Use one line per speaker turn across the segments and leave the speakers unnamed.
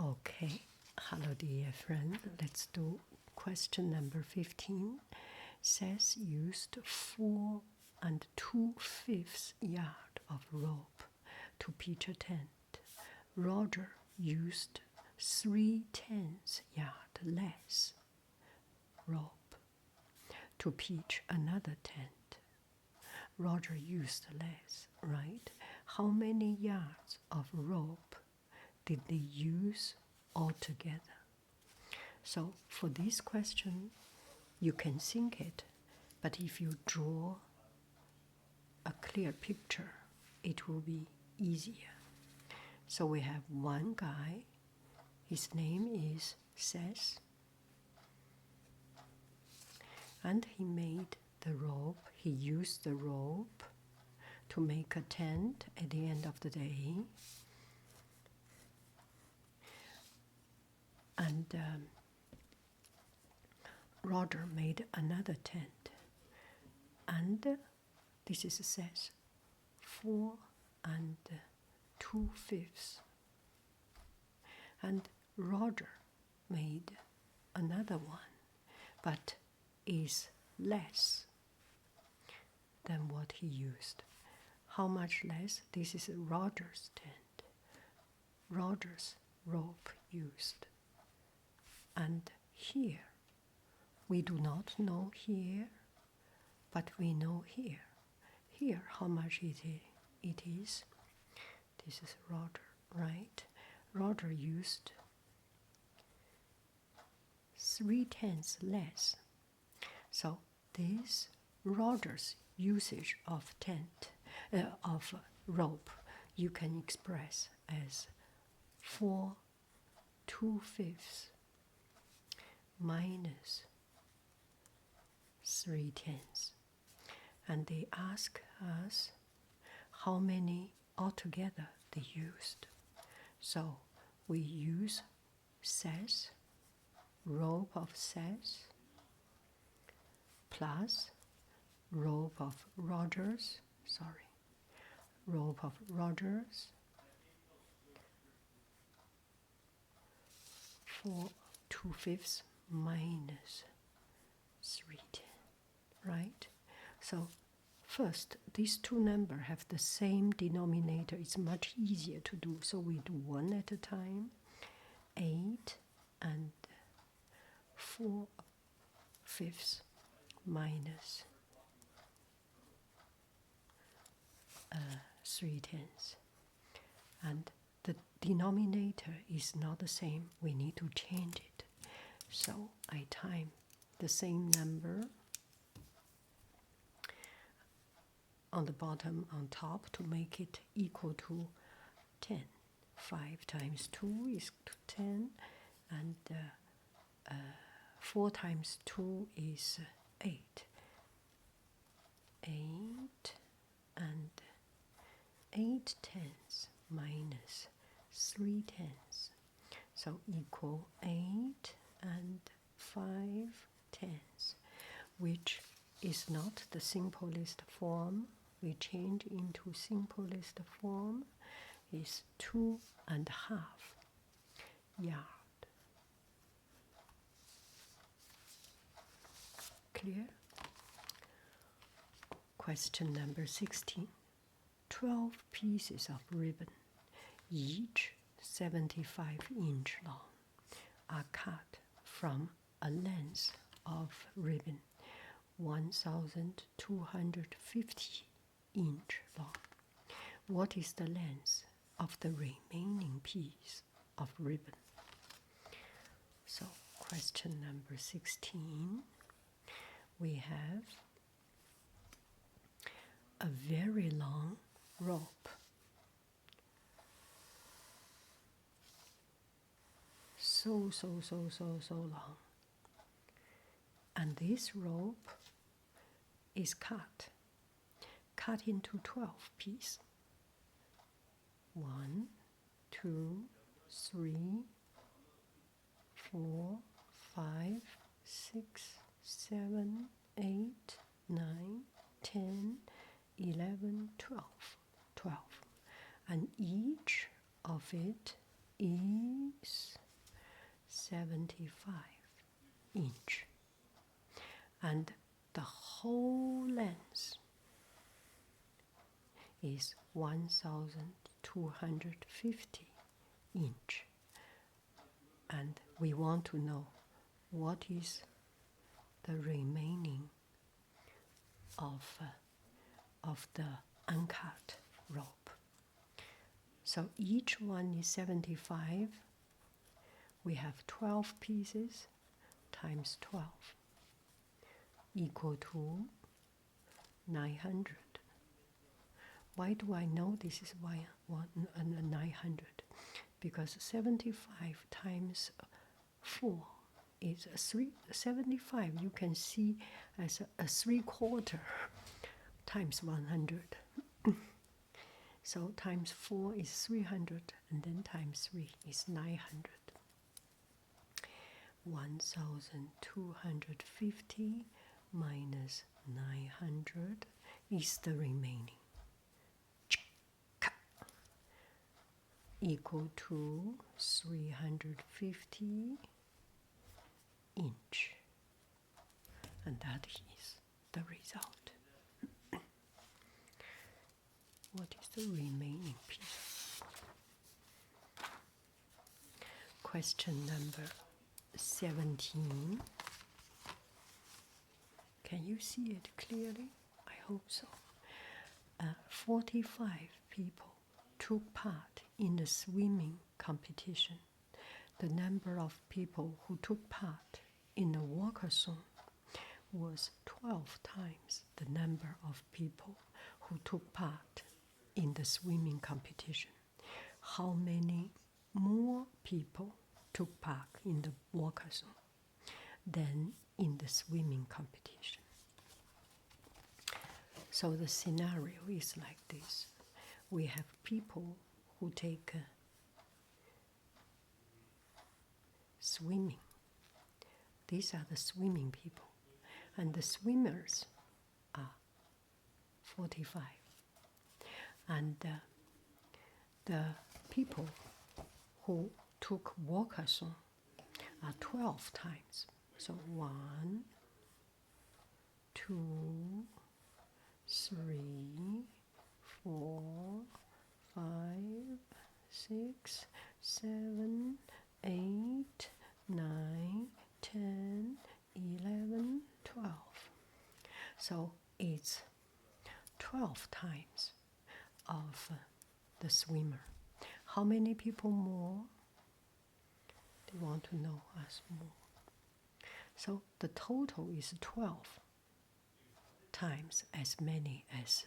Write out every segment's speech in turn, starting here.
Okay, hello dear friend. Let's do question number 15. Says used 4 2/5 yard of rope to pitch a tent. Roger used 3/10 yard less rope to pitch another tent. Roger used less, right? How many yards of rope did they use altogether? So for this question, you can think it, but if you draw a clear picture, it will be easier. So we have one guy, his name is Seth, and he made the rope, he used the rope to make a tent at the end of the day. And Roger made another tent, and this is says 4 2/5. And Roger made another one, but is less than what he used. How much less? This is Roger's tent, Roger's rope used. And here, we do not know here, but we know here. Here, how much it is. This is Roger, right? Roger used 3/10 less. So this Roger's usage of of rope, you can express as 4 2/5 minus 3/10. And they ask us how many altogether they used. So we use Seth, rope of Seth, plus rope of Rogers, rope of Rogers, 4 2/5 minus 3/10, right? So first, these two numbers have the same denominator. It's much easier to do, so we do one at a time. 8 4/5 minus 3/10. And the denominator is not the same. We need to change it. So I time the same number on the bottom, on top, to make it equal to 10. 5 times 2 is 10, and 4 times 2 is 8. 8 and 8/10 minus 3/10. So equal 8 and 5/10, which is not the simplest form. We change into simplest form is 2.5 yard. Clear? Question number 16. 12 pieces of ribbon, each 75-inch long, are cut from a length of ribbon 1,250 long. What is the length of the remaining piece of ribbon? So, question number 16. We have a very long rope. So long. And this rope is cut into 12 pieces. 1, 2, 3, 4, 5, 6, 7, 8, 9, 10, 11, 12. And each of it is inch, and the whole length is 1250 inch, and we want to know what is the remaining of the uncut rope. So each one is 75. We have 12 pieces times 12 equal to 900. Why do I know this is 900? Because 75 times 4 is 75. You can see as a 3/4 times 100. So times 4 is 300, and then times 3 is 900. 1250 minus 900 is the remaining, equal to 350 inch, and that is the result. What is the remaining piece? Question number 17. Can you see it clearly? I hope so. 45 people took part in the swimming competition. The number of people who took part in the walkathon was 12 times the number of people who took part in the swimming competition. How many more people took part in the walkathon than in the swimming competition? So the scenario is like this. We have people who take swimming. These are the swimming people. And the swimmers are 45. And the people who took walkathon are 12 times. So 1, 2, 3, 4, 5, 6, 7, 8, 9, 10, 11, 12. So it's 12 times of the swimmer. How many people more? They want to know us more. So the total is 12 times as many as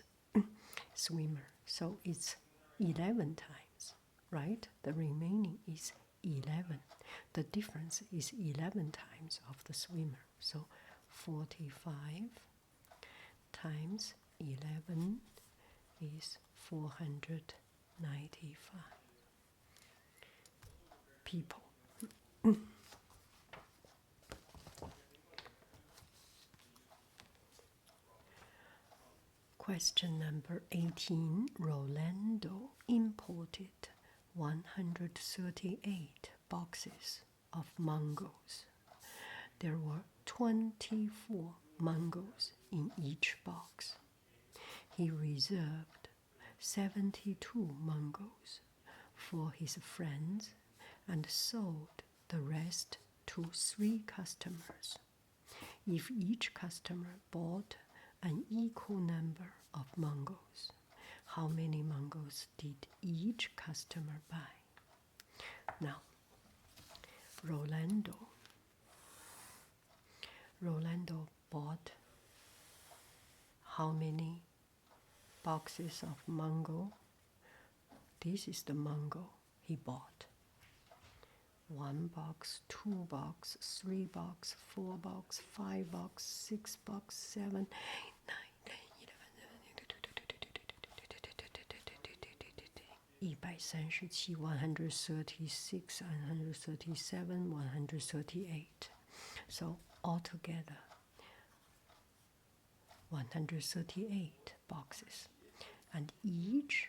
swimmer. So it's 11 times, right? The remaining is 11. The difference is 11 times of the swimmer. So 45 times 11 is 495 people. Question number 18. Rolando imported 138 boxes of mangoes. There were 24 mangoes in each box. He reserved 72 mangoes for his friends and sold the rest to 3 customers. If each customer bought an equal number of mangoes, how many mangoes did each customer buy? Now, Rolando bought how many boxes of mango? This is the mango he bought. 1 box, 2 box, 3 box, 4 box, 5 box, 6 box, 7, 8, 9, 10, 137, 136, 137, 138. So altogether, 138 boxes. And each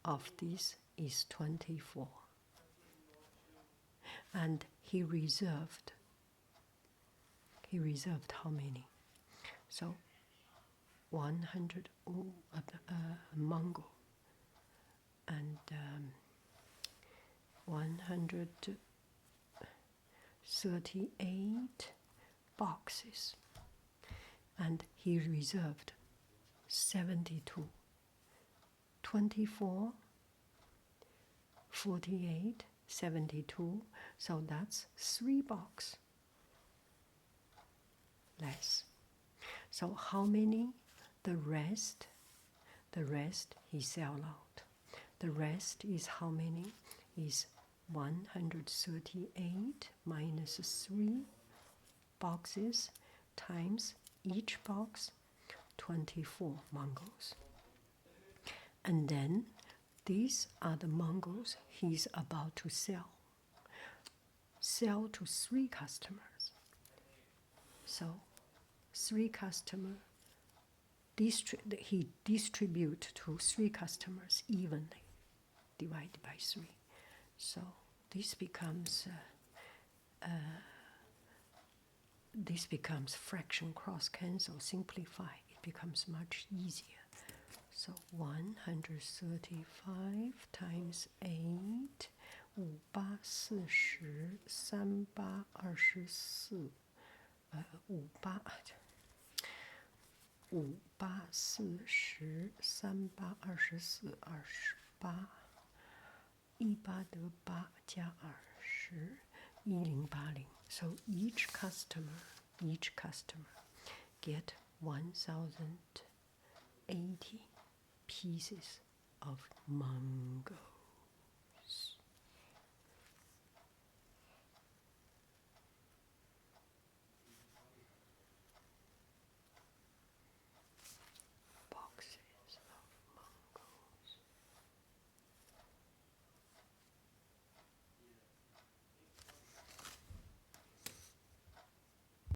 of these is 24. And he reserved he reserved how many? So 100 mango and 138 boxes, and he reserved 72. 24, 48, 72, so that's 3 boxes less. So how many? The rest he sell out. The rest is how many? Is 138 minus 3 boxes times each box 24 mangoes. And then these are the mangoes he's about to sell to 3 customers. So 3 customers, he distribute to 3 customers evenly, divided by 3. So this becomes fraction cross cancel, simplify. It becomes much easier. So 135 times 8, 5 8 40 3 8 24 5 8 5 8 40 3 8 24 28 18得8加20 1080. So each customer get 1080 pieces of mango.